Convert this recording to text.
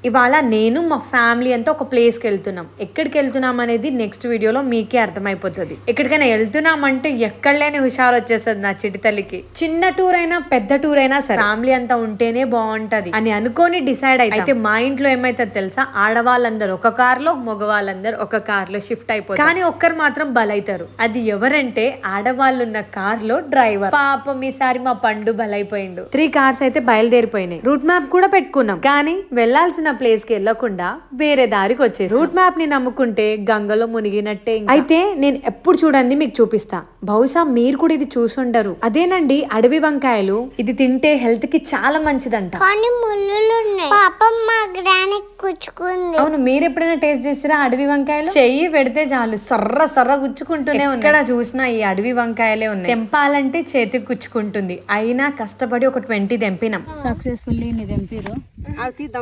ఇవాళ నేను మా ఫ్యామిలీ అంతా ఒక ప్లేస్కి వెళ్తున్నాం. ఎక్కడికి వెళ్తున్నాం అనేది నెక్స్ట్ వీడియోలో మీకే అర్థమైపోతుంది. ఎక్కడికైనా వెళ్తున్నామంటే ఎక్కడ లేని హుషారు వచ్చేస్తుంది నా చిటి తల్లికి. చిన్న టూర్ అయినా పెద్ద టూర్ అయినా సరే ఫ్యామిలీ అంతా ఉంటేనే బాగుంటది అని అనుకొని డిసైడ్ అయితే మా ఇంట్లో ఏమైతుంది తెలుసా, ఆడవాళ్ళందరూ ఒక కార్లో మగవాళ్ళందరూ ఒక కార్లో షిఫ్ట్ అయిపోతారు. కానీ ఒక్కరు మాత్రం బలైతారు. అది ఎవరంటే ఆడవాళ్ళు ఉన్న కార్ లో డ్రైవర్. పాపం ఈసారి మా పండు బలైపోయిండు. 3 కార్స్ అయితే బయలుదేరిపోయినాయి. రూట్ మ్యాప్ కూడా పెట్టుకున్నాం, కానీ వెళ్లాల్సిన ప్లేస్ కి వెళ్లకుండా వేరే దారికి వచ్చేసి రూట్ మ్యాప్ ని నమ్ముకుంటే గంగలో మునిగినట్టే. అయితే నేను ఎప్పుడు చూడండి మీకు చూపిస్తా, బహుశా మీరు కూడా ఇది చూసుండరు. అదేనండి అడవి వంకాయలు. ఇది తింటే హెల్త్ కి చాలా మంచిదంట. అవును, మీరు ఎప్పుడైనా టేస్ట్ చేసిరా అడవి వంకాయలు? చెయ్యి పెడితే చాలు సర్ర సర్ర గుచ్చుకుంటూనే ఉంది. ఎక్కడ చూసినా ఈ అడవి వంకాయలే ఉన్నాయి. తెంపాలంటే చేతికి గుచ్చుకుంటుంది. అయినా కష్టపడి ఒక 20 తెంపినాం. సక్సెస్ఫుల్లీ తెంపిరు.